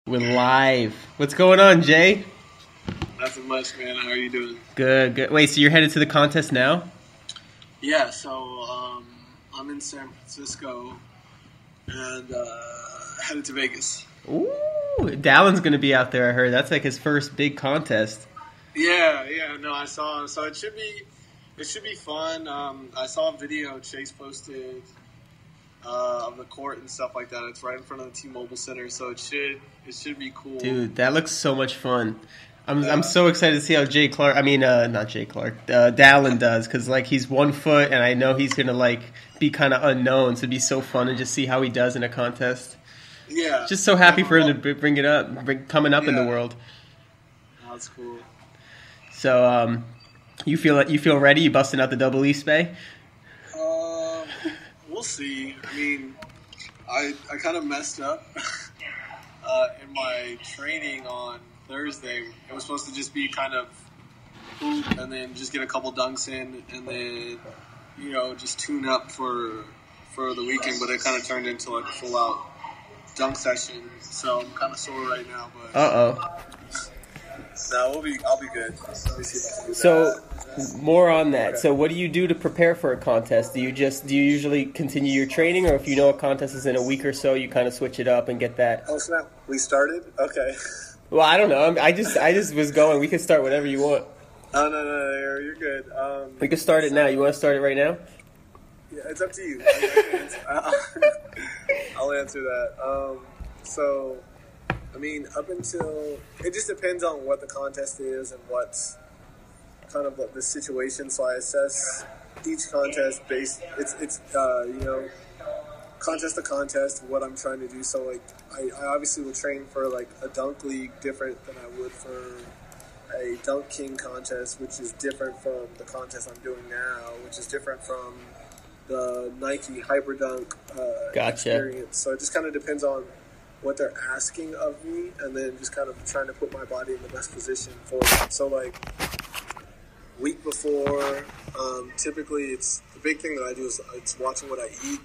We're live. What's going on, Jay? Nothing much, man. How are you doing? Good, good. Wait, so you're headed to the contest now? Yeah, so I'm in San Francisco and headed to Vegas. Ooh, Dallin's going to be out there, I heard. That's like his first big contest. Yeah, no, I saw. So it should be fun. I saw a video Chase posted of the court and stuff like that. It's right in front of the T-Mobile Center, so it should be cool. Dude, that looks so much fun. I'm so excited to see how JClark, not JClark, Dallin does, because like he's 1 foot, and I know he's gonna like be kind of unknown, so it'd be so fun to just see how he does in a contest. Yeah, just so happy for him to bring it up, coming up in the world. That's cool. So, you feel ready? You busting out the double East Bay? We'll see. I mean, I kind of messed up in my training on Thursday. It was supposed to just be kind of hoop and then just get a couple dunks in and then, just tune up for the weekend. But it kind of turned into like a full out dunk session. So I'm kind of sore right now. But no, I'll be good. Let me see if I can do that. More on that. Okay. So what do you do to prepare for a contest? Do you usually continue your training, or if you know a contest is in a week or so, you kind of switch it up and get that? Oh snap! We started? Okay. Well, I don't know. I just was going. We can start whatever you want. Oh no, you're good. We can start it now. You want to start it right now? Yeah, it's up to you. I'll answer that. So, I mean, up until it just depends on what the contest is and what's kind of the situation. So I assess each contest based. It's contest to contest what I'm trying to do. So like I obviously will train for like a dunk league different than I would for a Dunk King contest, which is different from the contest I'm doing now, which is different from the Nike Hyperdunk experience. So it just kind of depends on what they're asking of me, and then just kind of trying to put my body in the best position for it. So like week before, typically it's the big thing that I do is it's watching what I eat,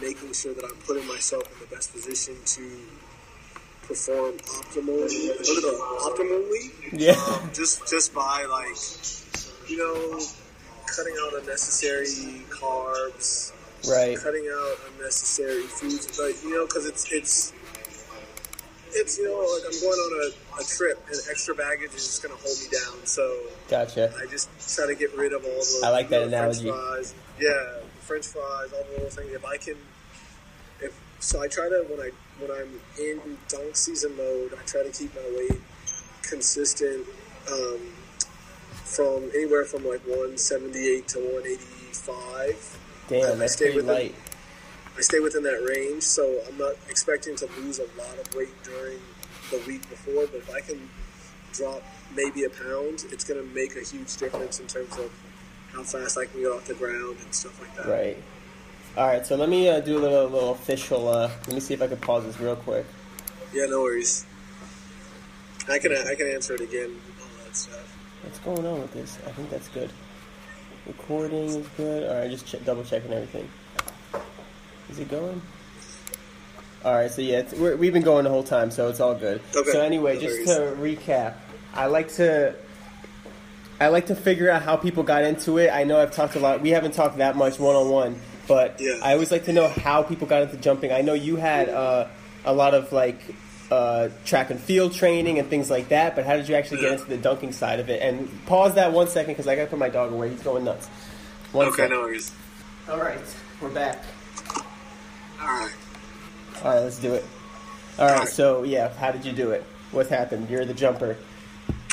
making sure that I'm putting myself in the best position to perform optimally. Yeah. Just by like, cutting out unnecessary carbs, right? Cutting out unnecessary foods, but because it's like I'm going on a trip and extra baggage is just going to hold me down. So gotcha. I just try to get rid of all the. I like that analogy. French fries. Yeah, French fries, all the little things. So I try to when I'm in dunk season mode, I try to keep my weight consistent from anywhere from like 178 to 185. Damn, that's pretty light. I stay within that range, so I'm not expecting to lose a lot of weight during the week before, but if I can drop maybe a pound, it's going to make a huge difference in terms of how fast I can get off the ground and stuff like that. Right. All right, so let me do a little official, let me see if I can pause this real quick. Yeah, no worries. I can answer it again, all that stuff. What's going on with this? I think that's good. Recording is good. All right, just double checking everything. Is it going? All right, so yeah, we've been going the whole time, so it's all good. Okay. So anyway, just to recap, I like to figure out how people got into it. I know I've talked a lot. We haven't talked that much one-on-one, but yeah. I always like to know how people got into jumping. I know you had a lot of like track and field training and things like that, but how did you actually get into the dunking side of it? And pause that 1 second because I got to put my dog away. He's going nuts. One second. No worries. All right, we're back. All right, let's do it. All right, so yeah, how did you do it? What happened? You're the jumper.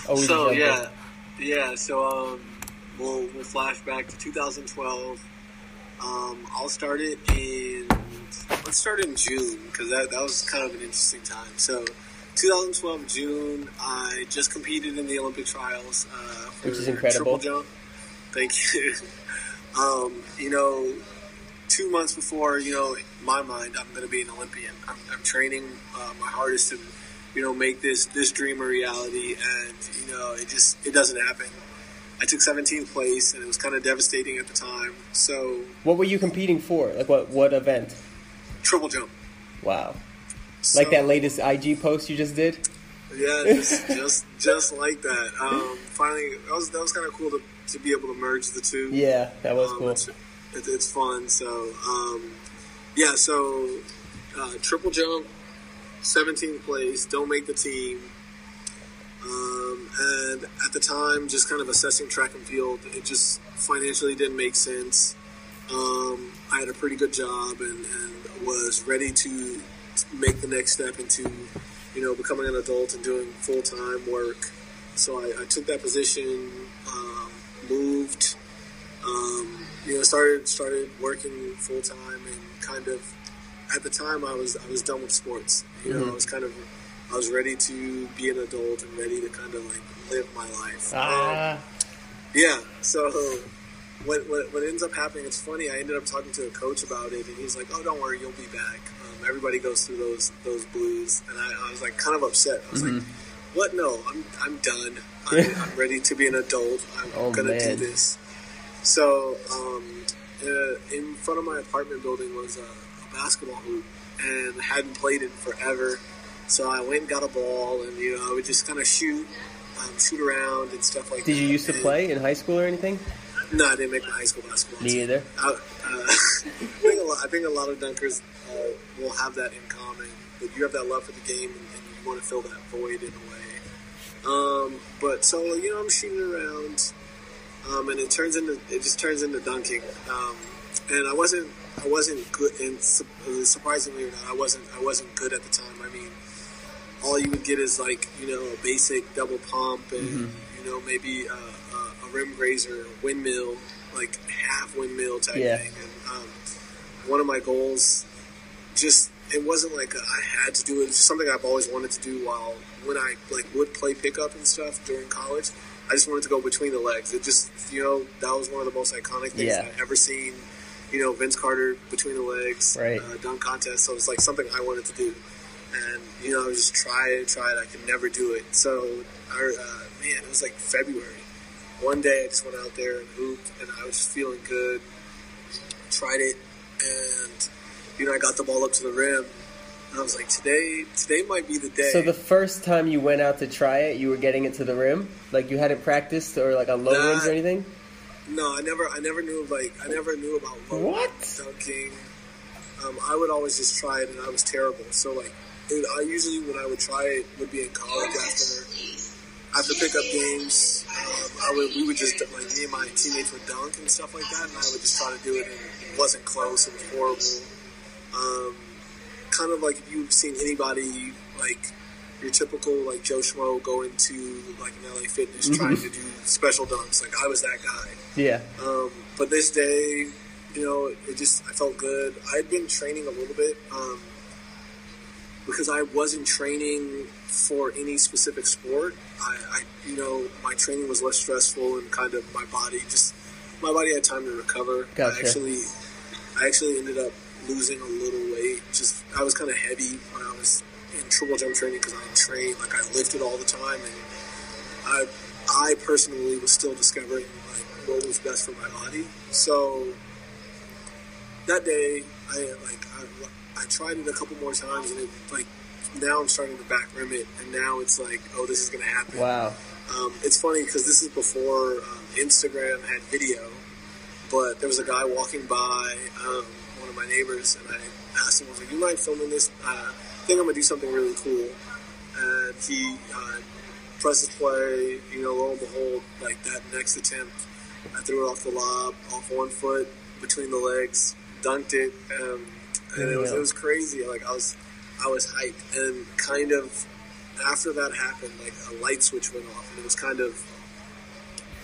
So so we'll flash back to 2012. I'll start it let's start in June because that was kind of an interesting time. So 2012 June, I just competed in the Olympic trials for which is incredible. Triple jump. Thank you. 2 months before, in my mind, I'm going to be an Olympian. I'm training my hardest to, make this dream a reality, and it doesn't happen. I took 17th place, and it was kind of devastating at the time. So, what were you competing for? Like what event? Triple jump. Wow. So, like that latest IG post you just did? Yeah, just like that. Finally, that was kind of cool to be able to merge the two. Yeah, that was cool. It's fun. So, yeah, so triple jump, 17th place, don't make the team. And at the time, just kind of assessing track and field, it just financially didn't make sense. I had a pretty good job and was ready to make the next step into, becoming an adult and doing full-time work. So I took that position, moved, started working full-time, and kind of, at the time I was done with sports. I was ready to be an adult and ready to kind of like live my life. Yeah, so what ends up happening, it's funny, I ended up talking to a coach about it, and he's like, oh, don't worry, you'll be back. Everybody goes through those blues, and I was like kind of upset. I was like, what? No, I'm done. I'm ready to be an adult. I'm gonna do this. So in front of my apartment building was a basketball hoop, and I hadn't played it forever. So I went and got a ball, and I would just kind of shoot around and stuff like that. Did you used to play in high school or anything? No, I didn't make my high school basketball team. Me either. I think a lot of dunkers will have that in common. But you have that love for the game, and you want to fill that void in a way. But so I'm shooting around, and it just turns into dunking. And I wasn't good, and surprisingly or not, I wasn't good at the time. I mean, all you would get is like a basic double pump and maybe a rim grazer, windmill, like half windmill type thing. And one of my goals, it wasn't like I had to do it. It's just something I've always wanted to do when I would play pickup and stuff during college. I just wanted to go between the legs. It just that was one of the most iconic things I've ever seen. Vince Carter between the legs, dunk contest. So it was like something I wanted to do. And, I would just try it. I could never do it. So, it was like February. One day I just went out there and hooped, and I was just feeling good. Tried it, and, I got the ball up to the rim. And I was like, today might be the day. So the first time you went out to try it, you were getting it to the rim? Like you hadn't practiced or like on low rims or anything? No, I never knew about low dunking. I would always just try it, and I was terrible. So I usually when I would try it would be in college after pickup games. We would just me and my teammates would dunk and stuff like that, and I would just try to do it, and it wasn't close. It was horrible. Kind of like if you've seen anybody your typical Joe Schmo go into an LA Fitness trying to do special dunks. I was that guy. Yeah. But this day, I felt good. I had been training a little bit because I wasn't training for any specific sport. My training was less stressful, and kind of my body had time to recover. Gotcha. I actually ended up losing a little weight. I was kind of heavy when I was in triple jump training because I trained, I lifted all the time, and I personally was still discovering what was best for my body. So that day, I tried it a couple more times, and it now I'm starting to back rim it, and now it's oh, this is going to happen. Wow. It's funny because this is before Instagram had video, but there was a guy walking by one of my neighbors, and I asked him, I was like, you mind filming this? I think I'm going to do something really cool. And he presses play, lo and behold, that next attempt, I threw it off the lob, off one foot, between the legs, dunked it, and it was crazy. I was hyped, and kind of after that happened, a light switch went off, and it was kind of,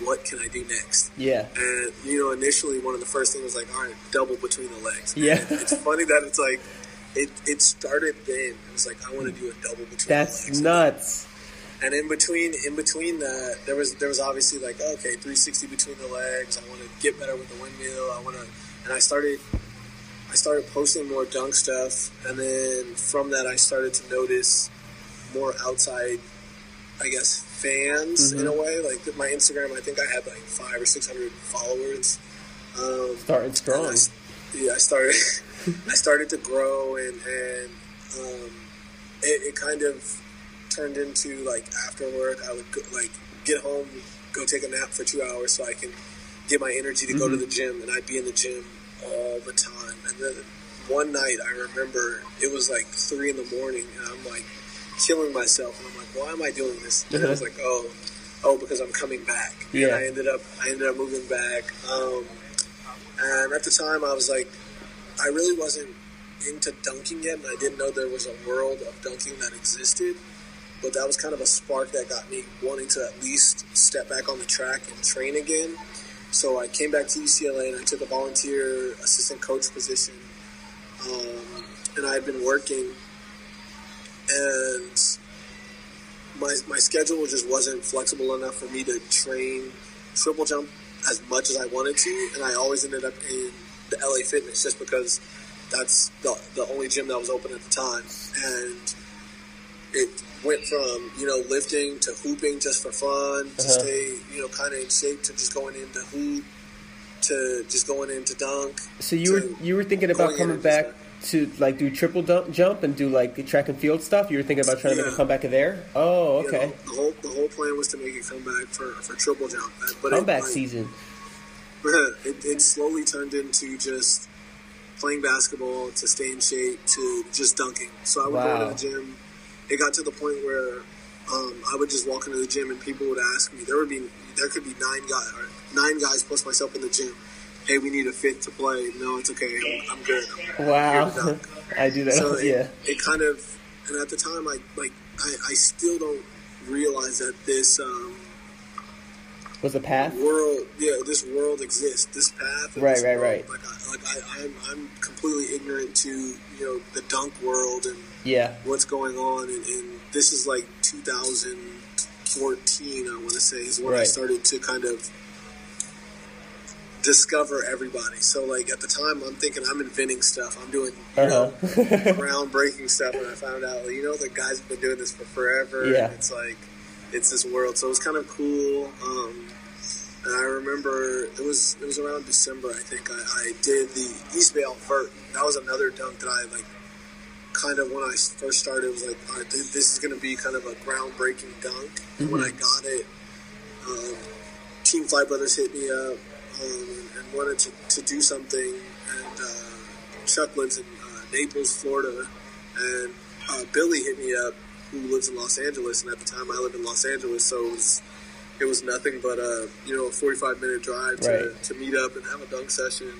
what can I do next? Yeah. And, initially one of the first things was all right, double between the legs. Yeah. And it's funny that it's it started then. It was I want to do a double between the legs. That's nuts. And in between that, there was obviously okay, 360 between the legs. I want to get better with the windmill. And I started posting more dunk stuff, and then from that I started to notice more outside, I guess, fans in a way. My Instagram, I think I had 500 or 600 followers. Starting strong. I started to grow, and it kind of turned into, like, after work, I would go, like, get home, go take a nap for 2 hours so I can get my energy to go to the gym, and I'd be in the gym all the time. And then one night, I remember it was like 3 in the morning, and I'm like killing myself, and I'm like, why am I doing this? And I was like, oh, because I'm coming back. Yeah. And I ended up moving back. And at the time, I was like, I really wasn't into dunking yet, and I didn't know there was a world of dunking that existed. But that was kind of a spark that got me wanting to at least step back on the track and train again. So I came back to UCLA, and I took a volunteer assistant coach position. And I had been working, and my schedule just wasn't flexible enough for me to train triple jump as much as I wanted to, and I always ended up in the LA Fitness just because that's the only gym that was open at the time. And it went from, lifting to hooping just for fun, to stay, kind of in shape, to just going into hoop, to just going into dunk. So you were thinking about coming back to, like, do triple jump and do, like, the track and field stuff? You were thinking about trying to make a comeback there? Oh, okay. The whole plan was to make a comeback for triple jump. But comeback season. It slowly turned into just playing basketball, to stay in shape, to just dunking. So I would go to the gym. It got to the point where I would just walk into the gym and people would ask me. There could be 9 guys plus myself in the gym. Hey, we need a 5th to play. No, it's okay. I'm good. Wow. I do that. So yeah. It kind of, and at the time, I still don't realize that this was a path. This world exists. This path. Right. I'm completely ignorant to the dunk world and what's going on, and this is like 2014. I want to say is when I started to kind of discover everybody. So, like, at the time, I'm thinking I'm inventing stuff. I'm doing groundbreaking stuff, and I found out, the guys have been doing this for forever. Yeah. And it's like, it's this world. So it was kind of cool. And I remember it was around December, I think. I did the East Vale vert. That was another dunk that I, like, kind of, when I first started, was like, all right, this is going to be kind of a groundbreaking dunk. And when I got it, Team Fly Brothers hit me up. And wanted to do something, and Chuck lives in Naples, Florida, and Billy hit me up, who lives in Los Angeles, and at the time I lived in Los Angeles, so it was nothing but a 45-minute drive to meet up and have a dunk session.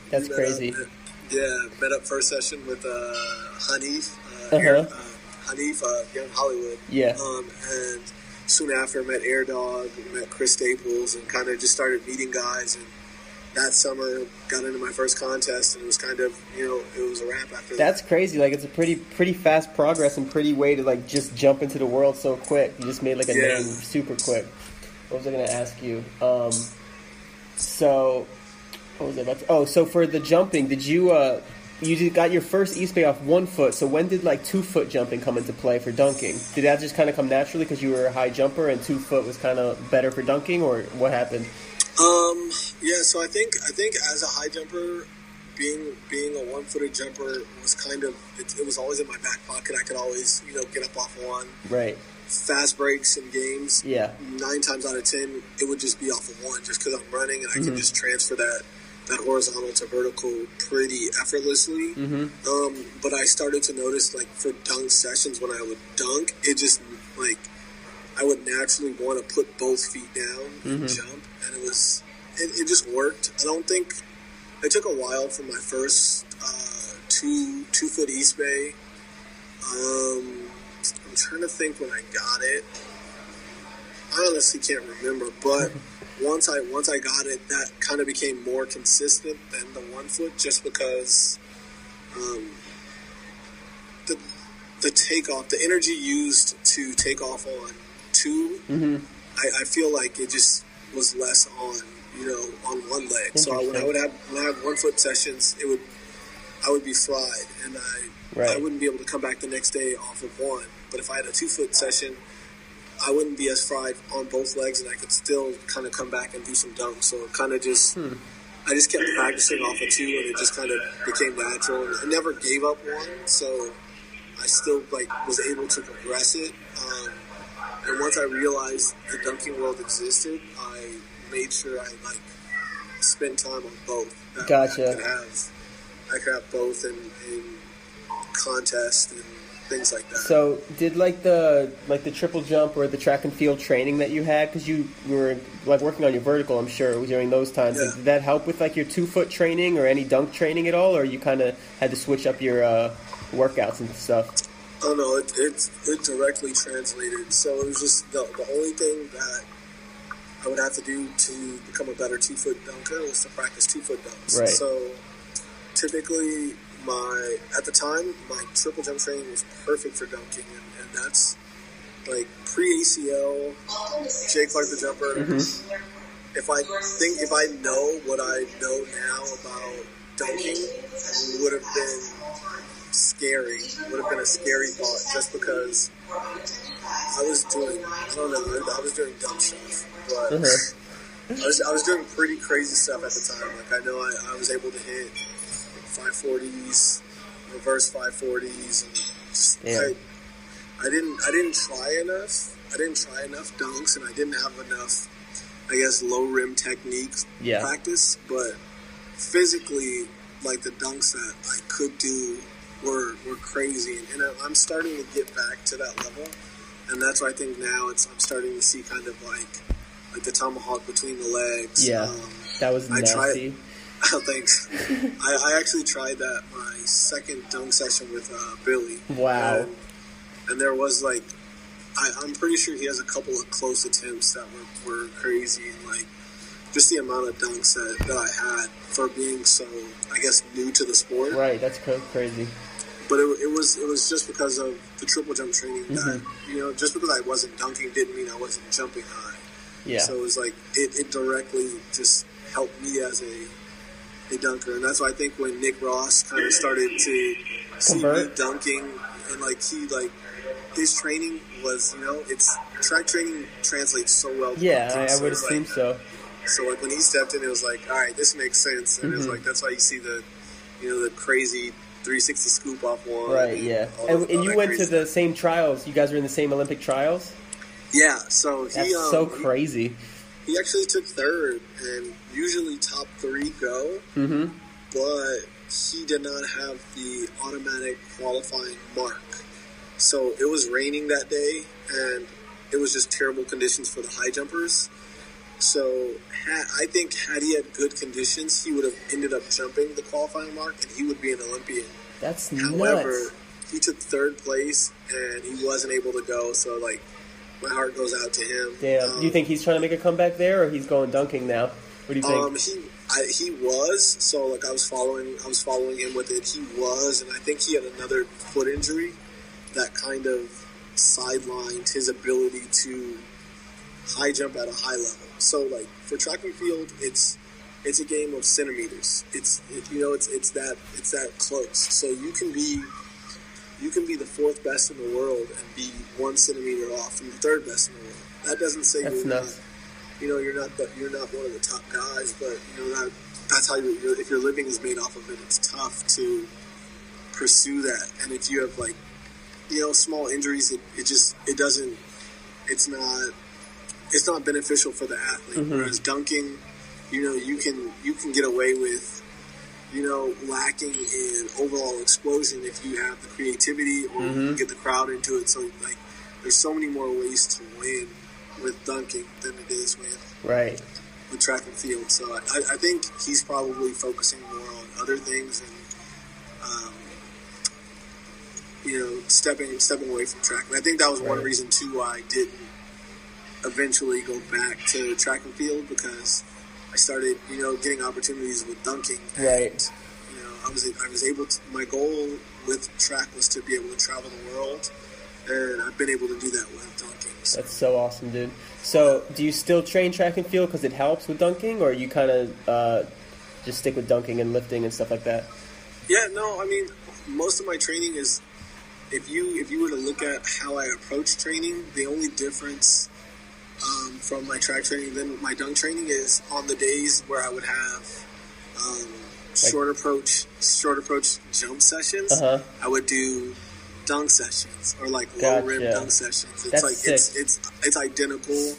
That's crazy. Met up first session with Hanif, Hanif, Young Hollywood. Yeah. And soon after, met Air Dog, met Chris Staples, and kind of just started meeting guys. And that summer, got into my first contest, and it was kind of, it was a wrap after that. That's crazy. Like, it's a pretty fast progress and pretty way to, like, just jump into the world so quick. You just made, like, a name super quick. What was I going to ask you? So, what was I about to... so for the jumping, did you... You got your first East Bay off 1 foot, so when did, like, 2-foot jumping come into play for dunking? Did that just kind of come naturally because you were a high jumper and 2 foot was kind of better for dunking, or what happened? So I think as a high jumper, being a 1-footed jumper was kind of, it was always in my back pocket. I could always, get up off one. Right. Fast breaks in games. 9 times out of 10, it would just be off of one just because I'm running and I can just transfer that horizontal to vertical pretty effortlessly. But I started to notice, like, for dunk sessions, when I would dunk, it just, like, I would naturally want to put both feet down and jump, and it just worked. I don't think it took a while for my first 2-foot East Bay. I'm trying to think when I got it. I honestly can't remember, but once I got it, that kind of became more consistent than the 1 foot, just because the takeoff, the energy used to take off on 2, I feel like it just was less on on one leg. So when I would have 1 foot sessions, I would be fried, and I wouldn't be able to come back the next day off of one. But if I had a 2 foot session, I wouldn't be as fried on both legs, and I could still kind of come back and do some dunks. So it kind of just, I just kept practicing off of 2, and it just kind of became natural. And I never gave up one, so I still like was able to progress it. And once I realized the dunking world existed, I made sure I like spend time on both. Gotcha. I could have both in contests and things like that. So did like the triple jump or the track and field training that you had, because you were like working on your vertical, I'm sure, during those times. Yeah. Like, did that help with like your 2-foot training or any dunk training at all, or you kind of had to switch up your workouts and stuff? Oh no, it directly translated. So it was just the only thing that I would have to do to become a better 2-foot dunker was to practice 2-foot dunks. Right. So typically at the time, my triple jump training was perfect for dunking, and that's like pre-ACL, JClark the jumper. Mm-hmm. If I know what I know now about dunking, it would have been scary. It would have been a scary thought, just because I was doing dumb stuff, but I was doing pretty crazy stuff at the time. Like I know I was able to hit 540s, reverse 540s, and just I didn't try enough. I didn't try enough dunks, and I didn't have enough, I guess, low rim techniques practice. But physically, like the dunks that I could do were crazy, and I'm starting to get back to that level. And that's why I think now I'm starting to see kind of like the tomahawk between the legs. Yeah, that was nasty. Oh, thanks. I actually tried that my second dunk session with Billy. Wow. And there was like, I'm pretty sure he has a couple of close attempts that were crazy, and like just the amount of dunks that I had for being so, I guess, new to the sport. Right, that's crazy. But it was just because of the triple jump training that, just because I wasn't dunking didn't mean I wasn't jumping high. Yeah. So it was like, it directly just helped me as a dunker. And that's why I think when Nick Ross kind of started to see me dunking, and like his training was, it's track training translates so well. Yeah, I would assume so. So like when he stepped in, it was like, all right, this makes sense. And it was like, that's why you see the crazy 360 scoop off one. Right, yeah. And you went to the same trials. You guys were in the same Olympic trials? Yeah, so that's so crazy. He actually took third, and usually top 3 go. Mm-hmm. But he did not have the automatic qualifying mark. So it was raining that day, and it was just terrible conditions for the high jumpers. So I think had he had good conditions, he would have ended up jumping the qualifying mark, and he would be an Olympian. That's However, nuts. He took third place, and he wasn't able to go. So like, my heart goes out to him. Damn. Do you think he's trying to make a comeback there, or he's going dunking now? What do you think? He was. So like, I was following him with it. He was, and I think he had another foot injury that kind of sidelined his ability to high jump at a high level. So like for track and field, it's a game of centimeters. It's that close. So you can be the 4th best in the world and be 1 centimeter off from the 3rd best in the world. That doesn't say you're not one of the top guys, but that's how if your living is made off of it, it's tough to pursue that. And if you have like small injuries, it's not beneficial for the athlete. Mm-hmm. Whereas dunking, you can get away with lacking in overall explosion if you have the creativity or you can get the crowd into it. So like, there's so many more ways to win with dunking than it is with track and field. So I think he's probably focusing more on other things and stepping away from track. And I think that was one reason too why I didn't eventually go back to track and field, because I started getting opportunities with dunking. Right. And, I was able to. My goal with track was to be able to travel the world, and I've been able to do that with dunking. So. That's so awesome, dude. So, do you still train track and field because it helps with dunking, or you kind of just stick with dunking and lifting and stuff like that? Yeah, no. I mean, most of my training is, if you were to look at how I approach training, the only difference from my track training than my dunk training is on the days where I would have short approach jump sessions. I would do dunk sessions or like low rim dunk sessions. It's like it's identical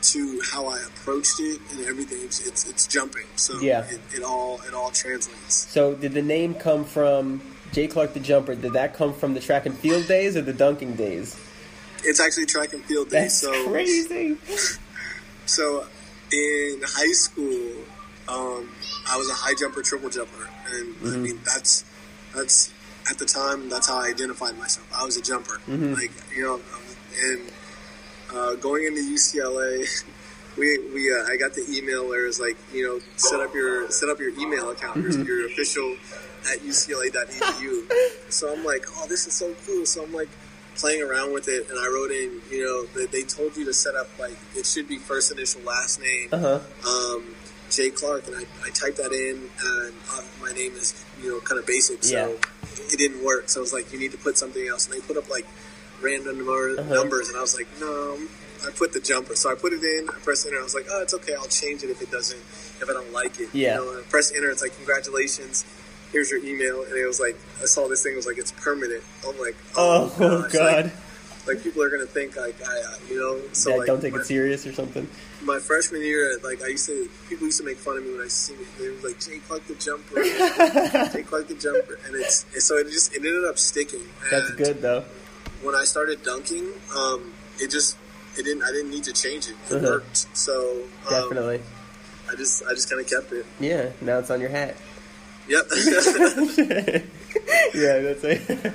to how I approached it and everything. It's jumping, so it all translates. So did the name come from JClark the Jumper? Did that come from the track and field days or the dunking days? It's actually track and field days. That's crazy. So in high school, I was a high jumper, triple jumper, and I mean that's at the time that's how I identified myself. I was a jumper, like and going into UCLA, I got the email where it was like, set up your email account, your official at UCLA.edu. So I'm like, oh, this is so cool. So I'm like playing around with it, and I wrote in, they told you to set up like it should be first initial last name, JClark, and I typed that in, and my name is kind of basic, so it didn't work. So I was like, you need to put something else, and they put up like random numbers, and I was like, no, I put the jumper. So I put it in, I pressed enter, I was like, oh, it's okay, I'll change it if I don't like it. And I press enter, it's like, congratulations, here's your email, and it was like, I saw this thing, it was like, it's permanent. I'm like, oh God. Like people are gonna think like so like, don't take it serious or something. My freshman year, like people used to make fun of me when I see it. They were like, JClark the Jumper, JClark the Jumper, and it ended up sticking. That's good though. When I started dunking, I didn't need to change it. It worked. So definitely, I just kind of kept it. Yeah, now it's on your hat. Yep. Yeah, that's it.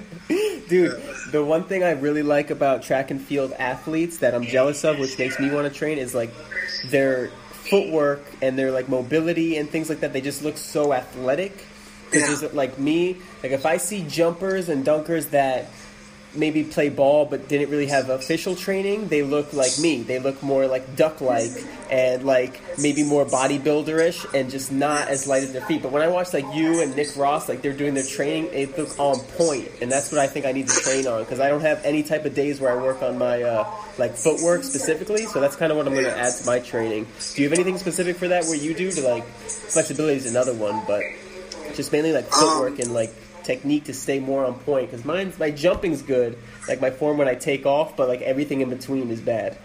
Dude, the one thing I really like about track and field athletes that I'm jealous of, which makes me want to train, is like their footwork and their like mobility and things like that. They just look so athletic. Because like me, like if I see jumpers and dunkers that maybe play ball but didn't really have official training, they look like me. They look more like duck-like and like maybe more bodybuilder-ish and just not as light as their feet. But when I watch like you and Nick Ross, like they're doing their training, it looks on point, and that's what I think I need to train on, because I don't have any type of days where I work on my like footwork specifically. So that's kind of what I'm going to add to my training. Do you have anything specific for that where you do to like flexibility is another one, but just mainly like footwork and like technique to stay more on point, because my jumping's good, like my form when I take off, but like everything in between is bad.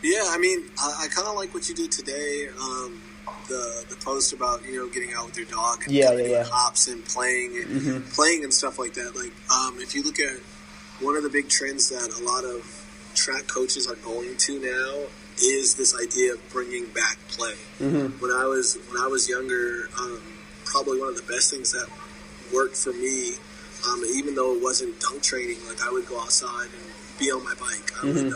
Yeah, I mean, I kind of like what you did today, the post about getting out with your dog and doing hops and playing and stuff like that. Like if you look at one of the big trends that a lot of track coaches are going to now is this idea of bringing back play. When I was younger, probably one of the best things that worked for me, even though it wasn't dunk training, like I would go outside and be on my bike. I would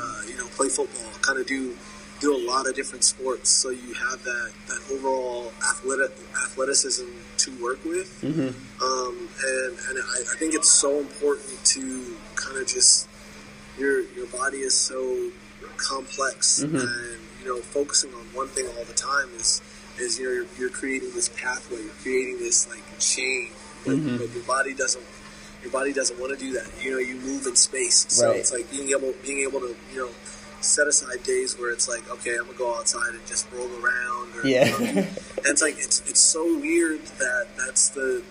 play football, kind of do a lot of different sports, so you have that overall athleticism to work with. And I think it's so important to kind of just your body is so complex, and focusing on one thing all the time is you're creating this pathway, you're creating this like chain. But your body doesn't want to do that. You move in space, so it's like being able to set aside days where it's like, okay, I'm gonna go outside and just roll around. And it's like it's so weird that that's the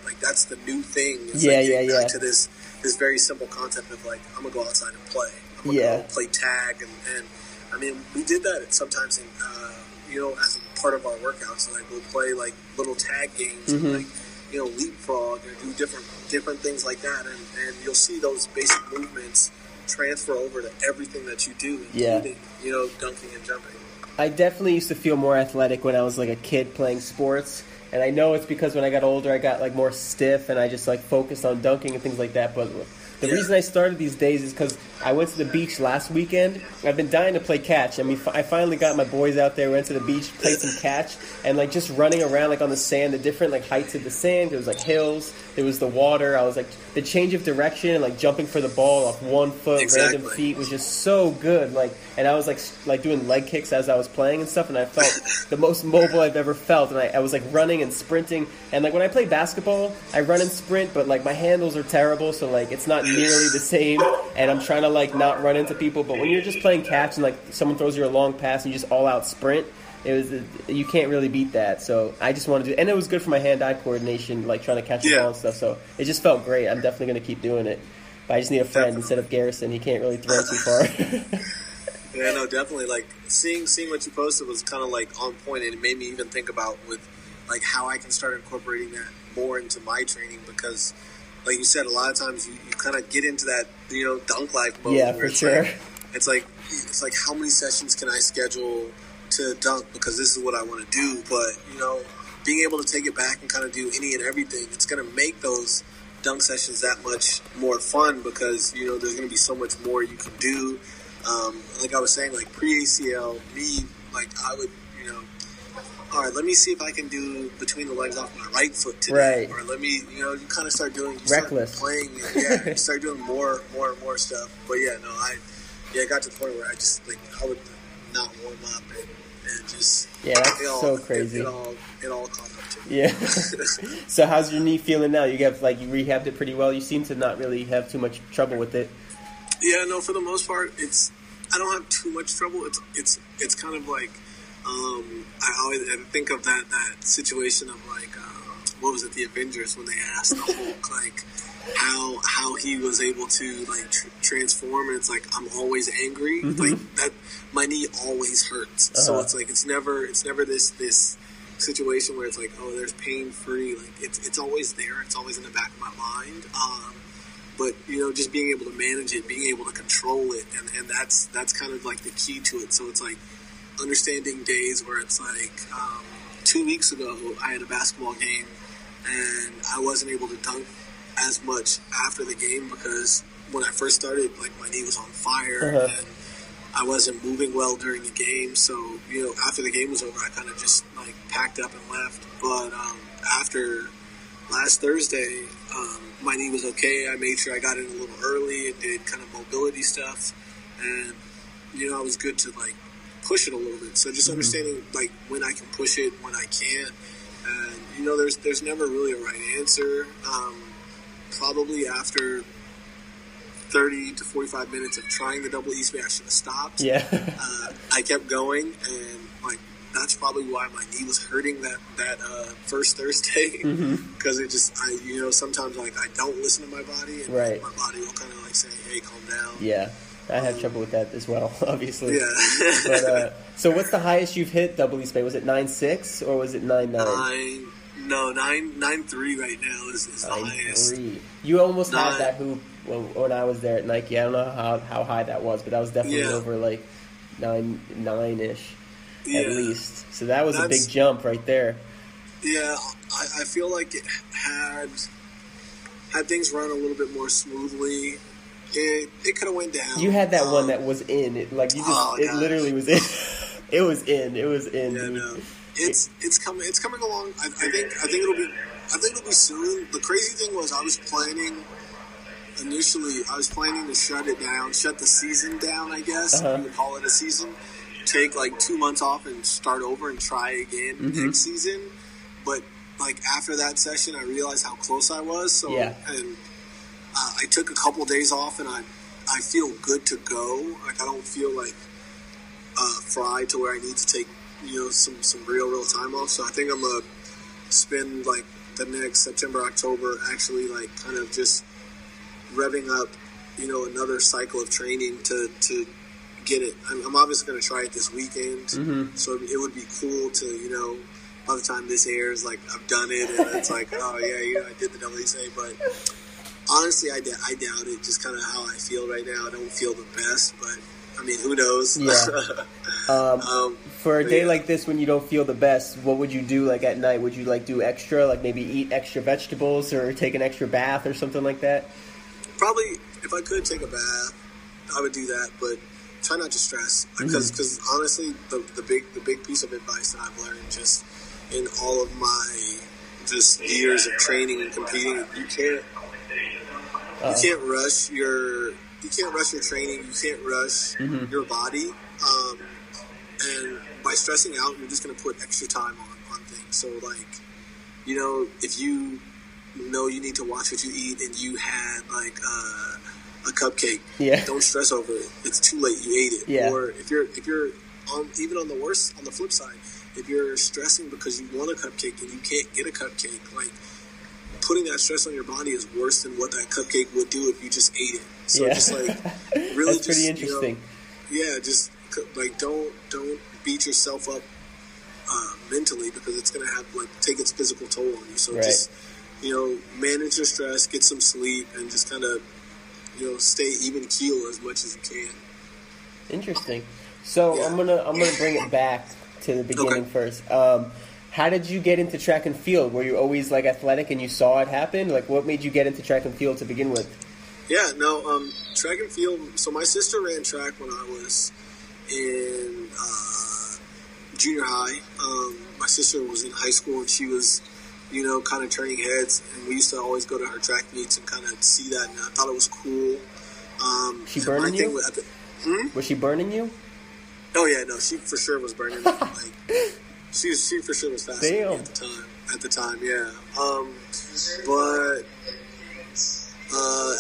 new thing. It's back to this very simple concept of like, I'm gonna go outside and play. I'm gonna go play tag, and I mean we did that sometimes in as a part of our workouts. Like we'll play like little tag games. And, like, leapfrog or do different things like that, and you'll see those basic movements transfer over to everything that you do, including dunking and jumping. I definitely used to feel more athletic when I was like a kid playing sports, and I know it's because when I got older I got like more stiff and I just like focused on dunking and things like that. But the reason I started these days is because I went to the beach last weekend. I've been dying to play catch. I mean, I finally got my boys out there, went to the beach, played some catch, and like just running around like on the sand, the different like heights of the sand. There was like hills, there was the water. I was like, the change of direction and like jumping for the ball off 1 foot, random feet was just so good. Like, and I was like doing leg kicks as I was playing and stuff, and I felt the most mobile I've ever felt. And I was like running and sprinting, and like when I play basketball, I run and sprint, but like my handles are terrible, so like it's not nearly the same, and I'm trying to like not run into people. But when you're just playing catch and like someone throws you a long pass and you just all out sprint, you can't really beat that. So I just wanted to, and it was good for my hand-eye coordination, like trying to catch the ball and stuff. So it just felt great. I'm definitely going to keep doing it. But I just need a friend instead of Garrison. He can't really throw too far. Yeah, no, definitely. Like seeing what you posted was kind of like on point, and it made me even think about with like how I can start incorporating that more into my training, because like you said, a lot of times you kind of get into that, dunk life mode. Yeah, where for it's sure. It's like how many sessions can I schedule to dunk because this is what I want to do. But being able to take it back and kind of do any and everything, it's going to make those dunk sessions that much more fun, because there's going to be so much more you can do. Like I was saying, like pre-ACL, like I would, all right, let me see if I can do between the legs off my right foot today. Right. Or let me, you kind of start doing, reckless, start playing, you start doing more and more stuff. But yeah, no, I got to the point where I just, like, I would not warm up and just, that's so crazy. It all caught up to me. Yeah. So how's your knee feeling now? You rehabbed it pretty well. You seem to not really have too much trouble with it. Yeah, no, for the most part, I don't have too much trouble. It's kind of like, I think of that situation of like, what was it, the Avengers, when they asked the Hulk like how he was able to like transform, and it's like, I'm always angry. Like that, my knee always hurts. So it's like it's never this situation where it's like, oh, there's pain free. Like it's always there. It's always in the back of my mind. But just being able to manage it, being able to control it, and that's kind of like the key to it. So it's like understanding days where it's like 2 weeks ago I had a basketball game and I wasn't able to dunk as much after the game because when I first started, like, my knee was on fire and I wasn't moving well during the game. So after the game was over, I kind of just like packed up and left. But after last Thursday, my knee was okay. I made sure I got in a little early and did kind of mobility stuff, and I was good to like push it a little bit. So just understanding like when I can push it, when I can't, and there's never really a right answer. Probably after 30 to 45 minutes of trying the double East Bay, I should have stopped. Yeah. I kept going, and like that's probably why my knee was hurting that first Thursday, because it just sometimes like I don't listen to my body, and my body will kind of like say, hey, calm down. Yeah. I have trouble with that as well, obviously. Yeah. But, so what's the highest you've hit double East Bay? Was it 9.6 or was it 9.9? No, 9.3 right now is the highest. 9.3. You almost had that hoop when I was there at Nike. I don't know how high that was, but that was definitely over like 9-ish at least. So that was a big jump right there. Yeah, I feel like it had things run a little bit more smoothly, it could have went down. You had that one that was in. It literally was in. It was in. Yeah, no. It's coming along. I think it'll be soon. The crazy thing was I was planning to shut the season down, I guess. You would call it a season. Take like 2 months off and start over and try again next season. But like after that session, I realized how close I was. So and I took a couple days off, and I feel good to go. Like I don't feel like fried to where I need to take some real time off. So I think I'm gonna spend like the next September, October actually like kind of just revving up another cycle of training to get it. I'm obviously going to try it this weekend, so it would be cool to by the time this airs, like I've done it, and it's like, oh yeah, I did the WSA. But honestly, I doubt it. Just kind of how I feel right now. I don't feel the best, but I mean, who knows? Yeah. For a day like this, when you don't feel the best, what would you do? Like at night, would you like do extra, like maybe eat extra vegetables or take an extra bath or something like that? Probably, if I could take a bath, I would do that. But try not to stress, because honestly, the big piece of advice that I've learned just in all of my just years of training and competing, you can't rush your training. You can't rush your body, and by stressing out, you're just going to put extra time on things. So like, if you you need to watch what you eat, and you had like a cupcake, don't stress over it. It's too late. You ate it. Yeah. Or if you're even on the flip side, if you're stressing because you want a cupcake and you can't get a cupcake, like putting that stress on your body is worse than what that cupcake would do if you just ate it. So just like really, that's pretty interesting. Just like don't beat yourself up mentally, because it's gonna have take its physical toll on you. So just manage your stress, get some sleep, and just kind of stay even keel as much as you can. Interesting. So I'm gonna bring it back to the beginning first. How did you get into track and field? Were you always like athletic and you saw it happen? Like, what made you get into track and field to begin with? Yeah, no, track and field. So my sister ran track when I was in junior high. My sister was in high school and she was, kind of turning heads. And we used to always go to her track meets and kind of see that. And I thought it was cool. She burning you? Was she burning you? Oh yeah, no, she for sure was burning me. She for sure was faster than me at the time, yeah. But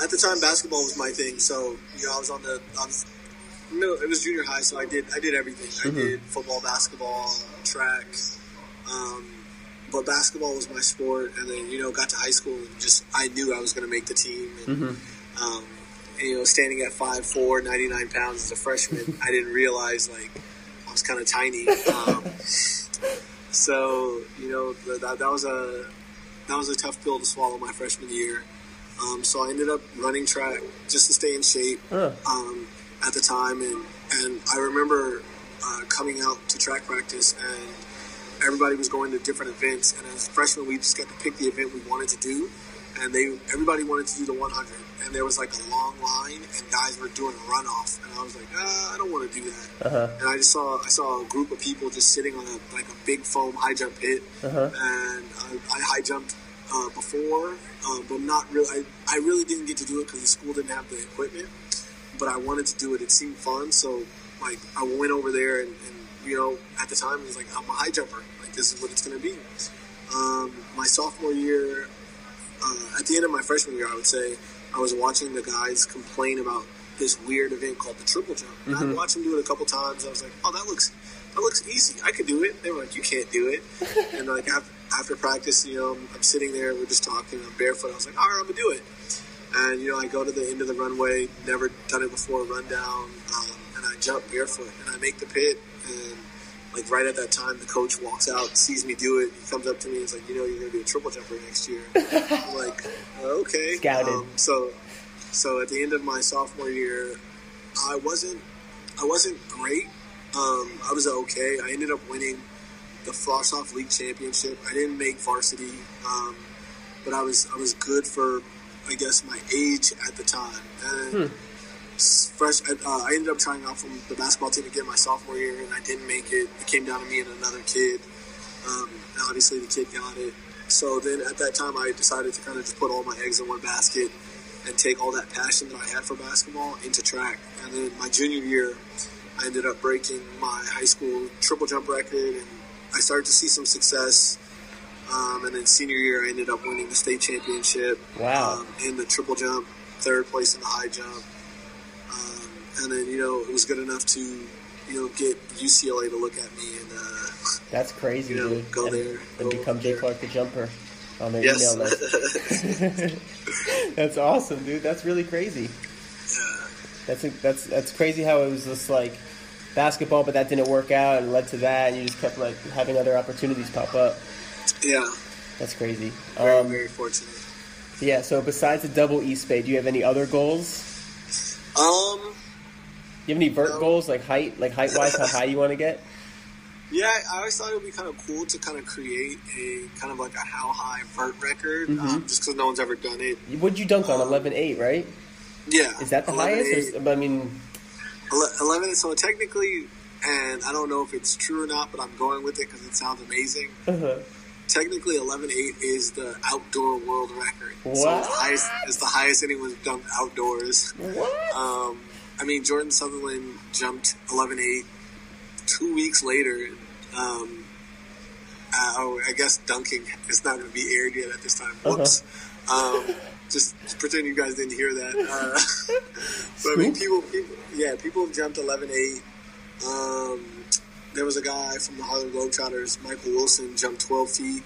at the time, basketball was my thing. So it was junior high, so I did everything. I did football, basketball, track. But basketball was my sport, and then got to high school and I knew I was going to make the team. And, standing at 5'4", 99 pounds as a freshman, I didn't realize I was kind of tiny. So that was a tough pill to swallow my freshman year. So I ended up running track just to stay in shape at the time, and I remember coming out to track practice, and everybody was going to different events, and as freshmen we just got to pick the event we wanted to do, and everybody wanted to do the 100, and there was a long line, and guys were doing a runoff, and I was like, I don't want to do that. And I saw a group of people just sitting on a big foam high jump pit, and I high jumped before, but not really. I really didn't get to do it because the school didn't have the equipment, but I wanted to do it. It seemed fun, so I went over there, and at the time it was I'm a high jumper. This is what it's going to be. My sophomore year, at the end of my freshman year, I would say, I was watching the guys complain about this weird event called the triple jump. And I'd watch them do it a couple times. I was like, oh, that looks easy. I could do it. They were like, you can't do it. And after practice, I'm sitting there, we're just talking, I'm barefoot. I was like, all right, I'm going to do it. And, I go to the end of the runway, never done it before, run down, and I jump barefoot, and I make the pit, and right at that time, the coach walks out, sees me do it. He comes up to me and is like, you're going to be a triple jumper next year. I'm like, okay. Scouted. So at the end of my sophomore year, I wasn't great. I was okay. I ended up winning the Flossoff League Championship. I didn't make varsity, but I was good for, I guess, my age at the time. And I ended up trying out from the basketball team again my sophomore year, and I didn't make it. It came down to me and another kid. And obviously, the kid got it. So then at that time, I decided to kind of just put all my eggs in one basket and take all that passion that I had for basketball into track. And then my junior year, I ended up breaking my high school triple jump record, and I started to see some success. And then senior year, I ended up winning the state championship. Wow. In the triple jump, third place in the high jump. And then, it was good enough to, get UCLA to look at me and, that's crazy, dude. Go there. And become JClark the Jumper on their email list. That's awesome, dude. That's really crazy. Yeah. That's crazy how it was just basketball, but that didn't work out and led to that, and you just kept having other opportunities pop up. Yeah. That's crazy. Very fortunate. Yeah, so besides the double East Bay, do you have any other goals? You have any vert goals, height-wise, how high you want to get? Yeah, I always thought it would be kind of cool to kind of create a kind of a how high vert record, just because no one's ever done it. What'd you dunk on? 11.8, right? Yeah. Is that the highest? 11. So technically, and I don't know if it's true or not, but I'm going with it because it sounds amazing. Technically, 11.8 is the outdoor world record. What? So it's the highest anyone's dunked outdoors. What? Jordan Sutherland jumped 11.8 2 weeks later. I guess dunking is not going to be aired yet at this time. Whoops. Just pretend you guys didn't hear that. But people have jumped 11.8. there was a guy from the Harlem Globetrotters, Michael Wilson, jumped 12 feet.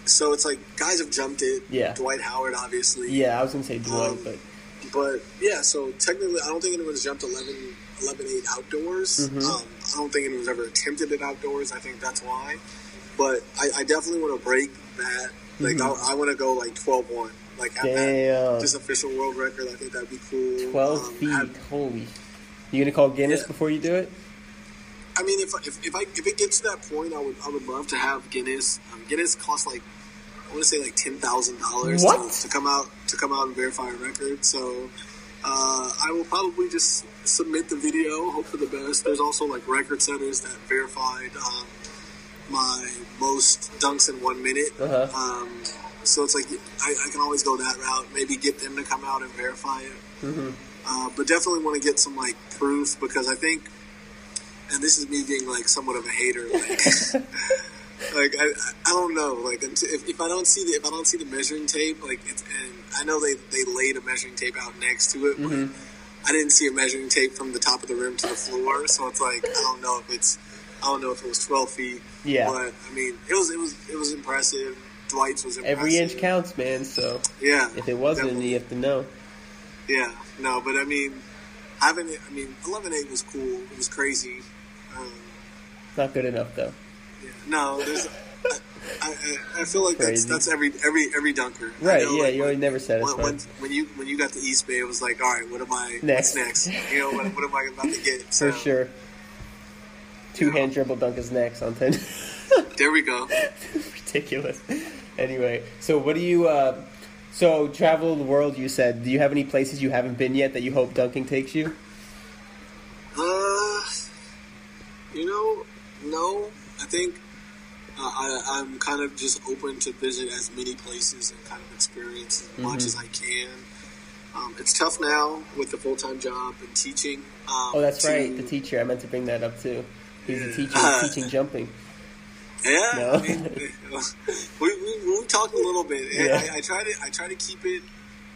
So it's like guys have jumped it. Yeah. Dwight Howard, obviously. Yeah, I was going to say Dwight, But, yeah, so technically I don't think anyone's jumped 11.8 outdoors. Mm-hmm. I don't think anyone's ever attempted it outdoors. I think that's why. But I definitely want to break that. Like, I want to go, like, 12-1. Like, have that just official world record. I think that'd be cool. 12 feet. Holy. You going to call Guinness before you do it? I mean, if it gets to that point, I would love to have Guinness. Guinness costs, like, I want to say like $10,000 to come out and verify a record. So I will probably just submit the video, hope for the best. There's also like record setters that verified my most dunks in 1 minute. So it's like I can always go that route. Maybe get them to come out and verify it. But definitely want to get some like proof, because I think, and this is me being like somewhat of a hater, like. Like I don't know. Like if I don't see the measuring tape, like and I know they laid a measuring tape out next to it, but I didn't see a measuring tape from the top of the rim to the floor. So it's like I don't know if it was 12 feet. Yeah. But I mean, it was impressive. Dwight's was impressive. Every inch counts, man. So yeah. If it wasn't, definitely. You have to know. Yeah. No, but I mean, 11.8 was cool. It was crazy. Not good enough though. Yeah. No, I feel like that's every dunker. Right, know, yeah, like, you're never satisfied. When you got to East Bay, it was like, all right, what's next? You know, what am I about to get? So, for sure. Two-hand dribble dunk is next on 10. There we go. Ridiculous. Anyway, so what do you, so travel the world, you said. Do you have any places you haven't been yet that you hope dunking takes you? No. I think I'm kind of just open to visit as many places and kind of experience as much as I can. It's tough now with the full-time job and teaching. That's right, the teacher. I meant to bring that up too. He's a teacher teaching jumping. Yeah, no? I mean, we talked a little bit. Yeah. I try to keep it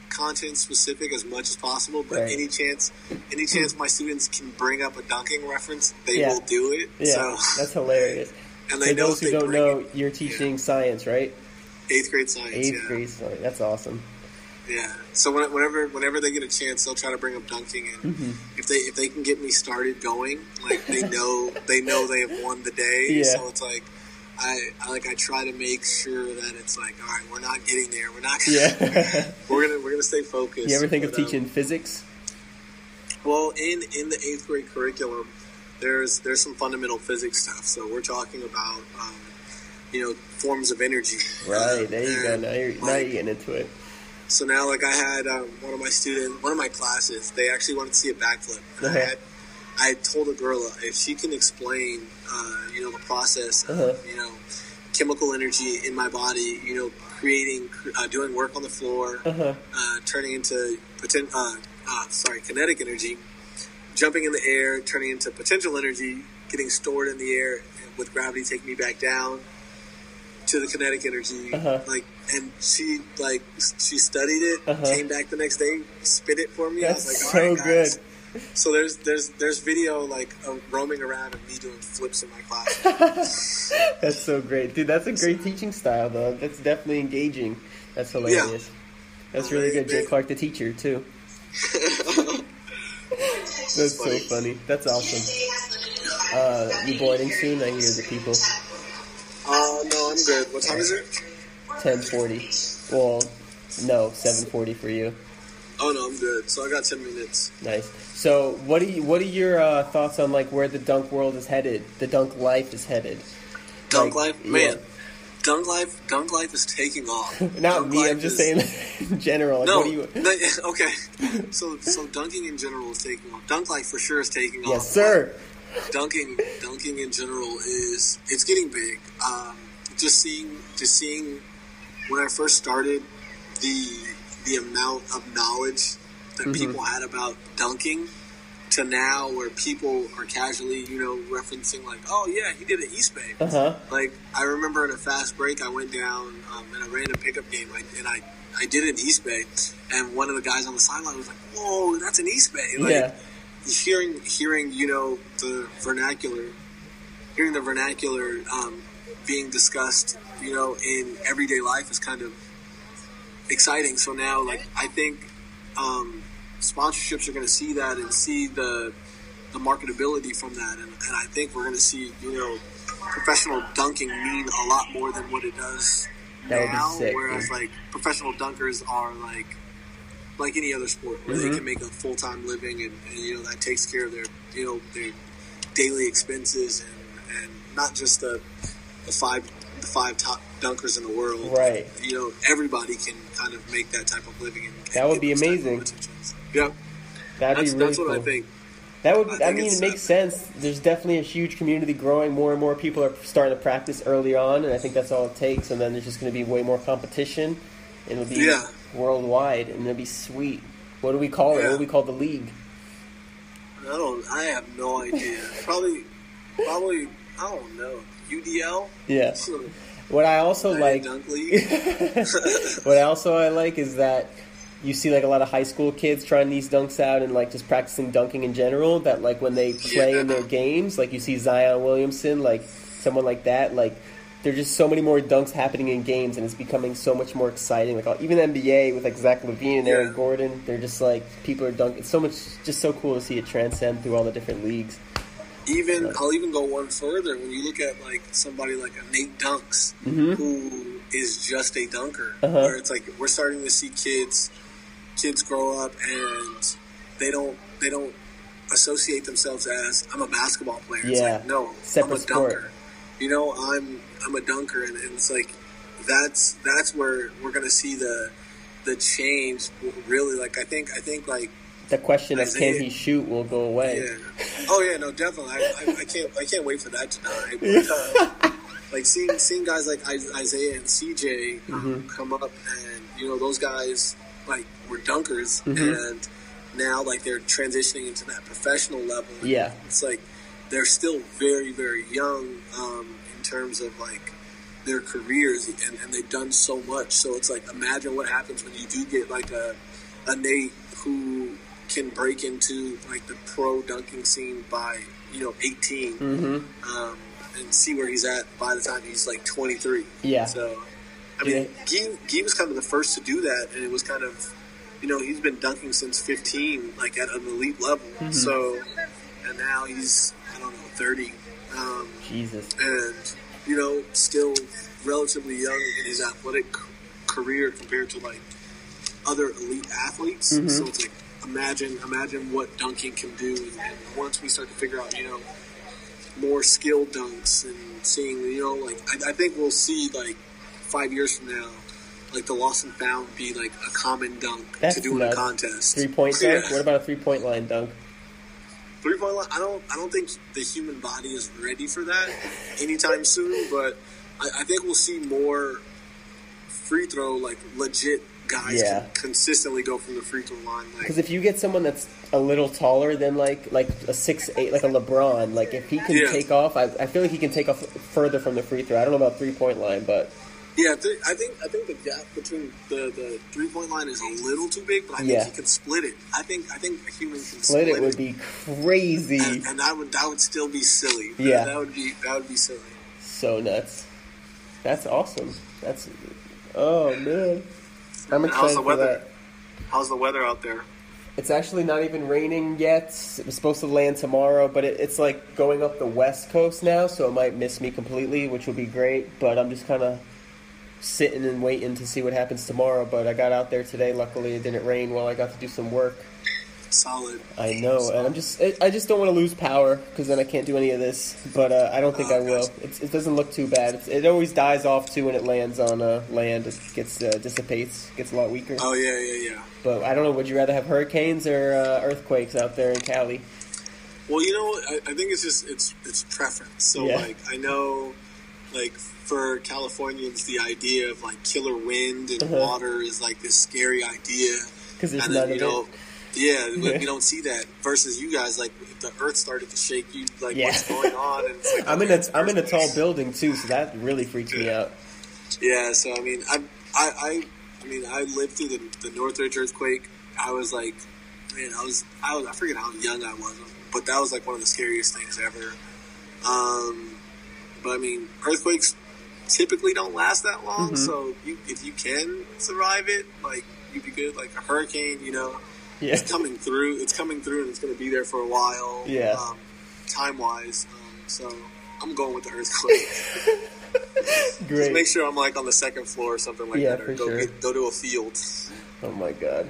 content specific as much as possible, but any chance my students can bring up a dunking reference, they will do it. Yeah, so that's hilarious. And they for those who don't know, you're teaching science, right? 8th grade science. 8th grade science. That's awesome. Yeah. So whenever they get a chance, they'll try to bring up dunking, and if they can get me started going, like they know they have won the day. Yeah. So it's like I try to make sure that it's like, all right, we're not getting there. We're not. We're gonna stay focused. You ever think of teaching physics? Well, in the 8th grade curriculum, there's some fundamental physics stuff. So we're talking about forms of energy. Right. There you go. Now you're getting into it. So now, like, I had one of my classes, they actually wanted to see a backflip. And I told a girl if she can explain, the process of, chemical energy in my body, creating, doing work on the floor, turning into kinetic energy, jumping in the air, turning into potential energy, getting stored in the air with gravity taking me back down to the kinetic energy, and she studied it, came back the next day, spit it for me. That's I was like, so all right, guys. good. So there's video roaming around of me doing flips in my class. That's so great, dude. That's a great teaching style, though. That's definitely engaging. That's hilarious. Yeah. That's really good. JClark, the teacher, too. That's so funny. That's awesome. You boarding soon? I hear the people. No, I'm good. What time is it? 10:40. Well, no, 7:40 for you. Oh no, I'm good. So I got 10 minutes. Nice. So what are your thoughts on like where the dunk world is headed? The dunk life is headed. Dunk life, man. Dunk life is taking off. Not me. I'm just saying in general. Like, okay. So dunking in general is taking off. Dunk life for sure is taking off. Yes, sir. Dunking in general it's getting big. Just seeing when I first started the amount of knowledge that people had about dunking to now where people are casually, referencing like, oh yeah, he did an East Bay. Like I remember in a fast break, I went down in a random pickup game and I did an East Bay, and one of the guys on the sideline was like, whoa, that's an East Bay. Like, hearing the vernacular, being discussed, in everyday life is kind of exciting. So now, like, I think sponsorships are going to see that and see the marketability from that, and I think we're going to see professional dunking mean a lot more than what it does now. Sick, whereas like professional dunkers are like any other sport where they can make a full-time living and that takes care of their their daily expenses and not just the five top dunkers in the world. Right. Everybody can kind of make that type of living. And that would be amazing. Yeah. That'd be really that's what cool. I think. That would. I mean, it makes sense. There's definitely a huge community growing. More and more people are starting to practice early on, and I think that's all it takes. And then there's just going to be way more competition, and it'll be worldwide, and it'll be sweet. What do we call it? What do we call the league? I have no idea. Probably. I don't know. UDL. Yeah. What I also like. Dunk league. What I like is that you see like a lot of high school kids trying these dunks out and like just practicing dunking in general, that like when they play in their games, like you see Zion Williamson, like someone like that, like there's just so many more dunks happening in games and it's becoming so much more exciting. Like even the NBA with like Zach LaVine and Aaron Gordon, they're just like people are dunking. It's so much, just so cool to see it transcend through all the different leagues. I'll even go one further. When you look at like somebody like a Nate Dunks, who is just a dunker, where it's like we're starting to see kids grow up and they don't associate themselves as I'm a basketball player. It's like, no, separate I'm a dunker. I'm a dunker, and it's like that's where we're gonna see the change. Really, like I think like the question of can he shoot will go away. Yeah. Oh yeah, no, definitely. I can't wait for that to die. But, like seeing guys like Isaiah and CJ come up, and those guys like were dunkers, and now like they're transitioning into that professional level. Yeah, it's like they're still very, very young in terms of like their careers, and they've done so much. So it's like imagine what happens when you do get like a Nate who can break into like the pro dunking scene by 18, and see where he's at by the time he's like 23. Yeah. So I mean, Guy was kind of the first to do that, and it was kind of he's been dunking since 15, like at an elite level. So and now he's 30. Jesus. And still relatively young in his athletic career compared to like other elite athletes. So it's like imagine what dunking can do, and once we start to figure out more skilled dunks and seeing I think we'll see like 5 years from now like the lost and found be like a common dunk to do in a contest. 3-point dunk? What about a 3-point line dunk? 3-point line, I don't think the human body is ready for that anytime soon, but I think we'll see more free throw, like legit guys can consistently go from the free throw line. Because if you get someone that's a little taller than like a 6'8", like a LeBron, like if he can take off, I feel like he can take off further from the free throw. I don't know about 3-point line, but yeah, I think the gap between the 3-point line is a little too big, but I think he can split it. I think a human can split it. Would be crazy, and that would still be silly. Yeah, that would be silly. So nuts. That's awesome. Oh man, I'm excited for that. How's the weather out there? It's actually not even raining yet. It was supposed to land tomorrow, but it's like going up the west coast now, so it might miss me completely, which will be great. But I'm just kind of sitting and waiting to see what happens tomorrow. But I got out there today. Luckily, it didn't rain while I got to do some work. Solid. I know, and I just don't want to lose power because then I can't do any of this. But I don't think I will. It doesn't look too bad. It always dies off too when it lands on land. It gets dissipates, gets a lot weaker. Oh yeah. But I don't know. Would you rather have hurricanes or earthquakes out there in Cali? Well, I think it's just it's preference. So like I know, like for Californians, the idea of like killer wind and water is like this scary idea. Because there's none of it. Yeah, we don't see that. Versus you guys, like if the earth started to shake, you like what's going on? And it's like, I'm in a tall building too, so that really freaks me out. Yeah, so I mean, I lived through the Northridge earthquake. I was like Man, I forget how young I was, but that was like one of the scariest things ever. But I mean, earthquakes typically don't last that long, so if you can survive it, like, you'd be good. Like a hurricane, it's coming through. It's coming through, and it's going to be there for a while. Yeah. Time wise, so I'm going with the earthquake. Great. Just make sure I'm like on the second floor or something like that, or go to a field. Oh my god.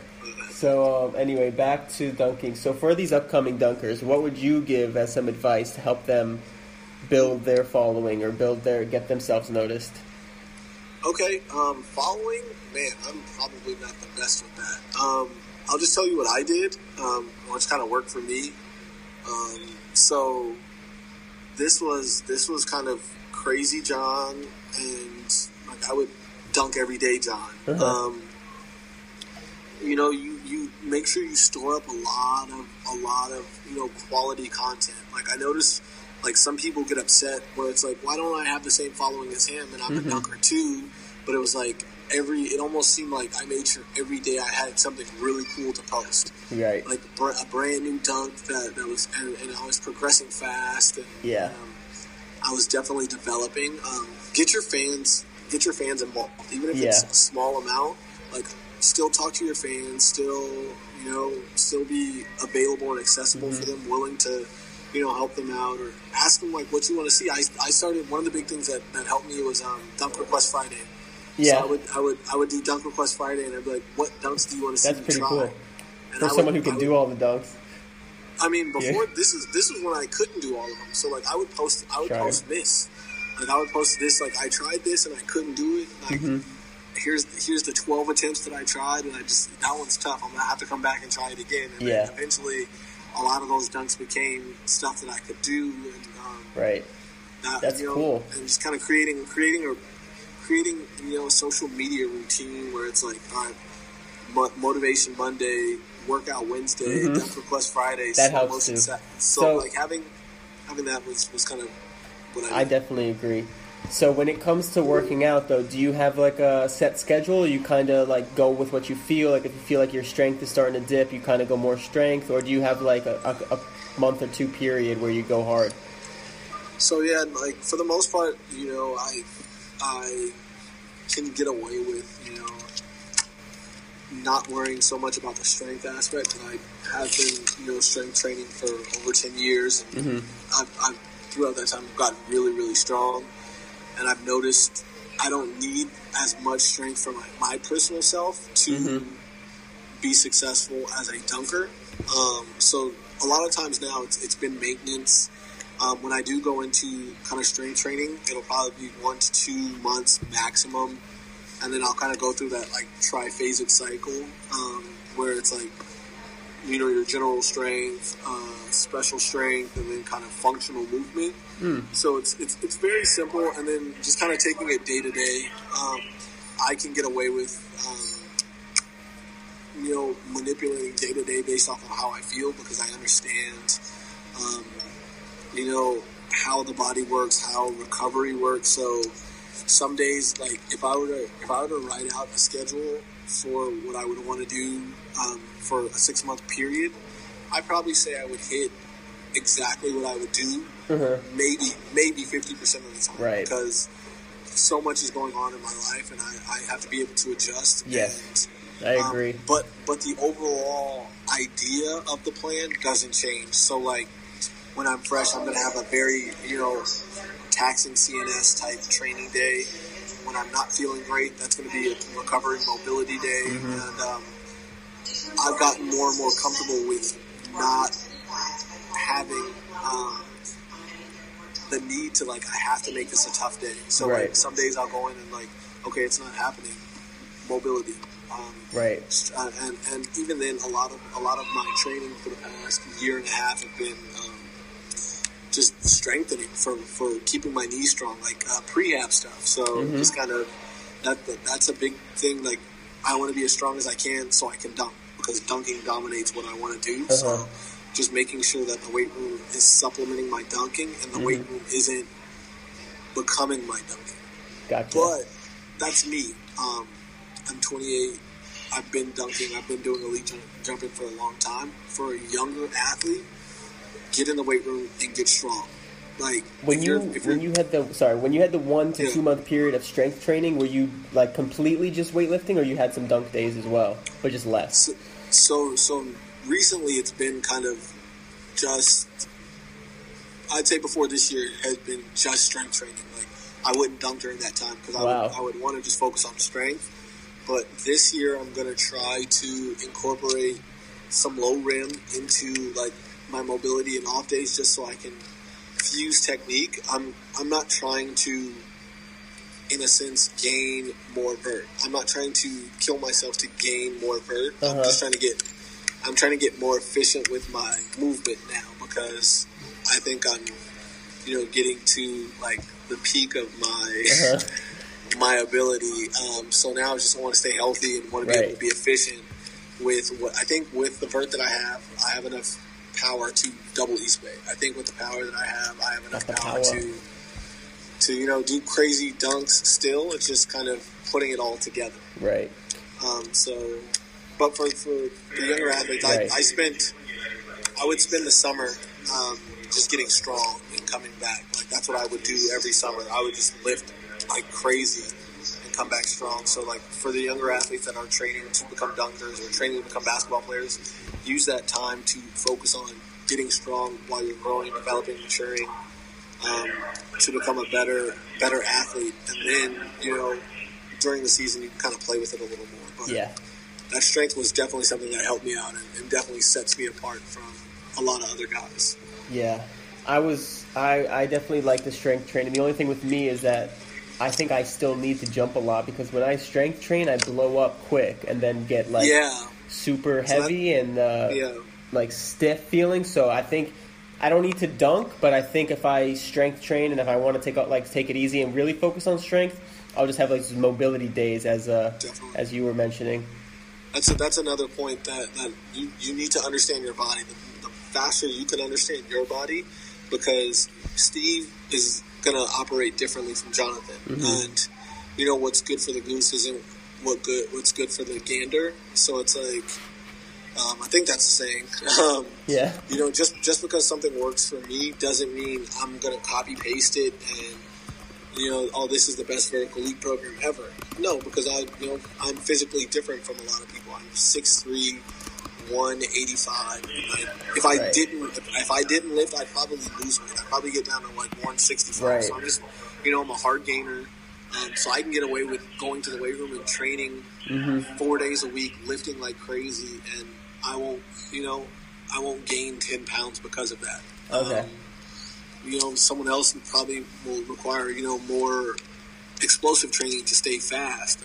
So anyway, back to dunking. So for these upcoming dunkers, what would you give as some advice to help them build their following or get themselves noticed? Okay, following, man, I'm probably not the best with that. I'll just tell you what I did, which kind of worked for me. So this was kind of crazy John, and like I would dunk every day John. You make sure you store up a lot of quality content. Like I noticed, like some people get upset where it's like, why don't I have the same following as him? And I'm a dunker too. But it was like it almost seemed like I made sure every day I had something really cool to post. Right. Like a brand new dunk that was, and I was progressing fast. And, I was definitely developing. Get your fans involved, even if it's a small amount. Like, still talk to your fans. Still be available and accessible for them. Willing to, help them out or ask them like what you want to see. I started, one of the big things that helped me was Dunk Request Friday. Yeah. So I would do Dunk Request Friday, and I'd be like, what dunks do you want to see? That's pretty cool. And for someone who can do all the dunks. I mean, before this was when I couldn't do all of them. So like I would post this. Like I would post this, like I tried this and I couldn't do it. Like here's the 12 attempts that I tried, and that one's tough. I'm gonna have to come back and try it again. And then eventually, a lot of those dunks became stuff that I could do. And, that's cool. And just kind of creating a social media routine where it's like, all right, Motivation Monday, Workout Wednesday, Dunk Request Friday. That helps too. So like having that was kind of what I definitely agree. So when it comes to working out, though, do you have like a set schedule? Or you kind of like go with what you feel? Like if you feel like your strength is starting to dip, you kind of go more strength? Or do you have like a month or two period where you go hard? So yeah, like for the most part, I can get away with, not worrying so much about the strength aspect. And I have been, strength training for over 10 years. And I've throughout that time, I've gotten really, really strong. And I've noticed I don't need as much strength for my personal self to be successful as a dunker. So a lot of times now it's been maintenance. When I do go into kind of strength training, it'll probably be 1 to 2 months maximum. And then I'll kind of go through that like triphasic cycle where it's like, your general strength, special strength, and then kind of functional movement. So it's very simple, and then just kind of taking it day to day. I can get away with, manipulating day to day based off of how I feel because I understand, how the body works, how recovery works. So some days, like if I were to write out a schedule for what I would want to do for a 6-month period, I'd probably say I would hit exactly what I would do, maybe 50% of the time, right? Because so much is going on in my life, and I have to be able to adjust. Yes, and, I agree. But the overall idea of the plan doesn't change. So like when I'm fresh, I'm going to have a very taxing CNS type training day. When I'm not feeling great, that's going to be a recovery mobility day. And I've gotten more and more comfortable with not having the need to, like, I have to make this a tough day. So, like, some days I'll go in and, like, okay, it's not happening. Mobility. And even then, a lot of my training for the past year and a half have been just strengthening for keeping my knees strong, like prehab stuff. So just kind of that's a big thing. Like I want to be as strong as I can so I can dunk, because dunking dominates what I want to do. So just making sure that the weight room is supplementing my dunking and the weight room isn't becoming my dunking. Gotcha. But that's me. I'm 28. I've been dunking. I've been doing elite jumping for a long time. For a younger athlete, get in the weight room and get strong. Like when you had the 1 to 2 month period of strength training, were you like completely just weightlifting, or you had some dunk days as well, but just less? So recently, it's been kind of just. I'd say before this year has been just strength training. Like I wouldn't dunk during that time because I would want to just focus on strength. But this year, I'm going to try to incorporate some low rim into like my mobility and off days, just so I can fuse technique. I'm not trying to, in a sense, gain more vert. I'm not trying to kill myself to gain more vert. I'm just trying to get more efficient with my movement now, because I think I'm, getting to like the peak of my my ability. So now I just want to stay healthy and want to be able to be efficient with what I think with the vert that I have enough power to double East Bay. I think with the power that I have enough power to do crazy dunks still. It's just kind of putting it all together. Right. But for the younger athletes, I would spend the summer just getting strong and coming back. Like that's what I would do every summer. I would just lift like crazy and come back strong. So like for the younger athletes that are training to become dunkers or training to become basketball players, use that time to focus on getting strong while you're growing, developing, maturing, to become a better athlete. And then, during the season you can kind of play with it a little more. But that strength was definitely something that helped me out and definitely sets me apart from a lot of other guys. Yeah. I definitely like the strength training. The only thing with me is that I think I still need to jump a lot, because when I strength train, I blow up quick and then get like super heavy and like stiff feeling. So I think I don't need to dunk, but I think if I strength train and if I want to take it easy and really focus on strength, I'll just have like these mobility days as you were mentioning. That's another point that you need to understand your body. The faster you can understand your body, because Steve is going to operate differently from Jonathan. And what's good for the goose isn't what's good for the gander. So it's like I think that's the saying. Just because something works for me doesn't mean I'm going to copy paste it and this is the best vertical league program ever. No, because I'm physically different from a lot of people. I'm 6'3", 185. If I didn't lift, I'd probably lose weight. I'd probably get down to like 165. Right. So I'm just, I'm a hard gainer. So I can get away with going to the weight room and training 4 days a week, lifting like crazy, and I won't gain 10 pounds because of that. Okay. Someone else probably will require, more explosive training to stay fast.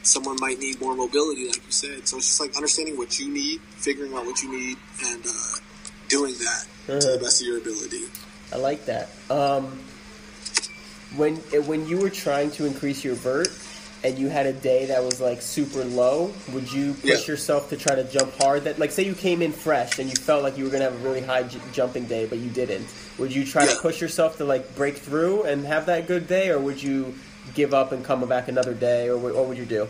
Someone might need more mobility, like you said. So it's just like understanding what you need, figuring out what you need, and doing that to the best of your ability. I like that. When you were trying to increase your vert and you had a day that was like super low, would you push yourself to try to jump hard? That, like, say you came in fresh and you felt like you were going to have a really high jumping day, but you didn't. Would you try to push yourself to like break through and have that good day, or would you give up and come back another day, or what would you do?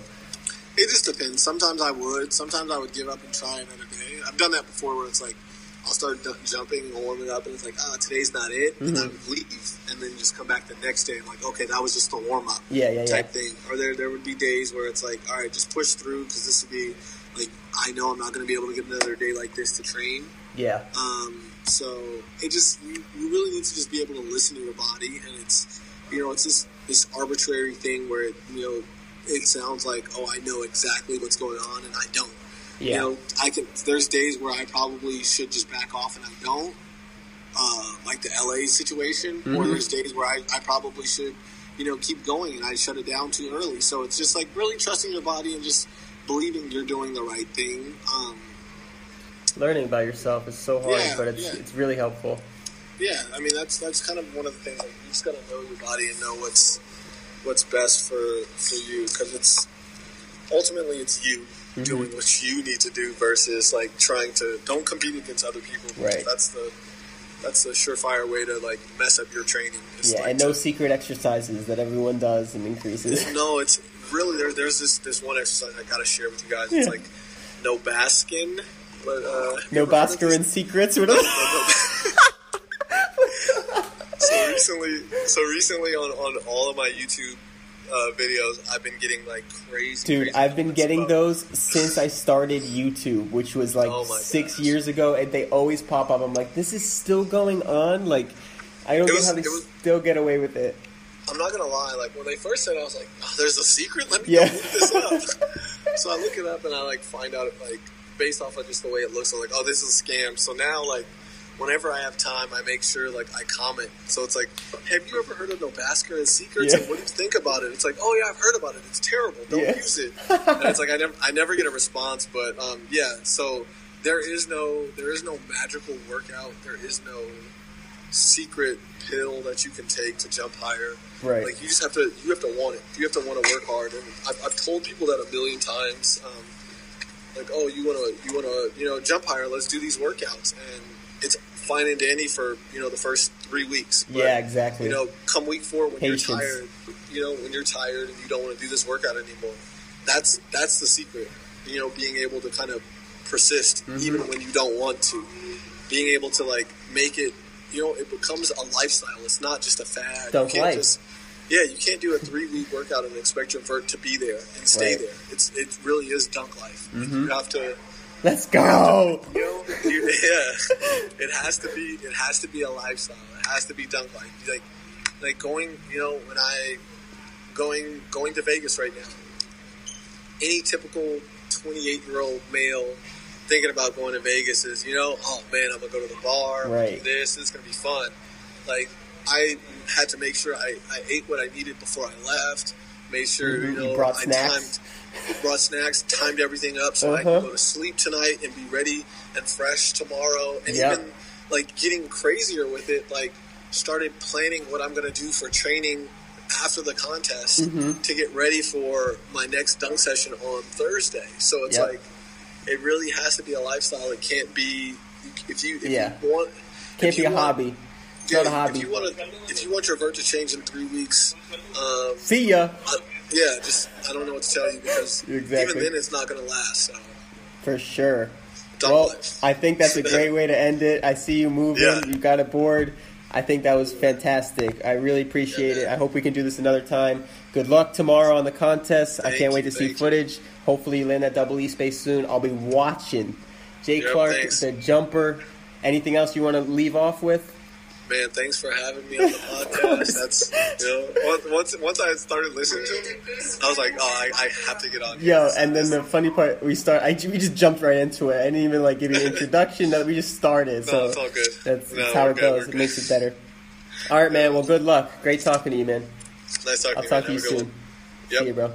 It just depends. Sometimes I would. Sometimes I would give up and try another day. I've done that before, where it's like I'll start jumping and warming up, and it's like, today's not it, and I would leave, and then just come back the next day and like, okay, that was just a warm up type thing. Or there would be days where it's like, all right, just push through, because this would be like, I know I'm not going to be able to get another day like this to train. Yeah. So it just you really need to just be able to listen to your body, and it's it's this arbitrary thing where it sounds like, I know exactly what's going on, and I don't. Yeah. There's days where I probably should just back off, and I don't. Like the LA situation, or there's days where I probably should, keep going, and I shut it down too early. So it's just like really trusting your body and just believing you're doing the right thing. Learning about yourself is so hard, but it's really helpful. Yeah, I mean that's kind of one of the things. Like, you just gotta know your body and know what's best for you, because it's ultimately it's you doing what you need to do versus like trying to don't compete against other people. Right. That's the surefire way to like mess up your training. And no secret exercises that everyone does and increases. No, it's really, there's this one exercise I gotta share with you guys. It's like no basking, but no Baskin secrets or whatever. So recently on all of my YouTube videos, I've been getting like crazy. Dude, I've been getting those since I started YouTube, which was like 6 years ago, and they always pop up. I'm like, this is still going on? Like, I don't get how they still get away with it. I'm not gonna lie, like when they first said it, I was like, oh, there's a secret? Let me go look this up. So I look it up and I like find out like based off of just the way it looks, I'm like, oh, this is a scam. So now like whenever I have time, I make sure like I comment. So it's like, have you ever heard of No Basker and Secrets? And what do you think about it? It's like, oh yeah, I've heard about it. It's terrible. Don't use it. And it's like I never get a response, but so there is no magical workout. There is no secret pill that you can take to jump higher. Right. Like you have to want it. You have to want to work hard. And I've told people that a million times. Like, oh, you wanna jump higher? Let's do these workouts. And it's fine and dandy for the first 3 weeks. But, exactly. Come week 4 when you're tired. When you're tired and you don't want to do this workout anymore. That's the secret. Being able to kind of persist even when you don't want to. Being able to like make it. It becomes a lifestyle. It's not just a fad. Dunk life. You can't do a 3-week workout and expect your vert to be there and stay there. It really is dunk life. You have to. Let's go. It has to be a lifestyle. It has to be dunk life. Like going. When going to Vegas right now. Any typical 28-year-old male thinking about going to Vegas is, oh man, I'm gonna go to the bar, I'm gonna do this is gonna be fun. Like I had to make sure I ate what I needed before I left. Made sure you brought snacks. Brought snacks, timed everything up so I can go to sleep tonight and be ready and fresh tomorrow. And even like getting crazier with it, like started planning what I'm gonna do for training after the contest to get ready for my next dunk session on Thursday. So it's like. It really has to be a lifestyle. It can't be if you want. Can't be a hobby. It's not a hobby. If you want your vert to change in 3 weeks, see ya. I don't know what to tell you because even then it's not going to last. So. For sure. I think that's a great way to end it. I see you moving. You got a board. I think that was fantastic. I really appreciate it. I hope we can do this another time. Good luck tomorrow on the contest. I can't wait to see footage. Hopefully you land that double E space soon. I'll be watching. JClark, the jumper. Anything else you want to leave off with? Man, thanks for having me on the podcast. That's once I started listening to it, I was like, oh, I have to get on here. And then the funny part, we just jumped right into it. I didn't even give you an introduction. We just started. No, it's all good. That's how it goes. It makes it better. All right, man. Well, good luck. Great talking to you, man. Nice talking to you. I'll talk to you soon. Yep. See you, bro.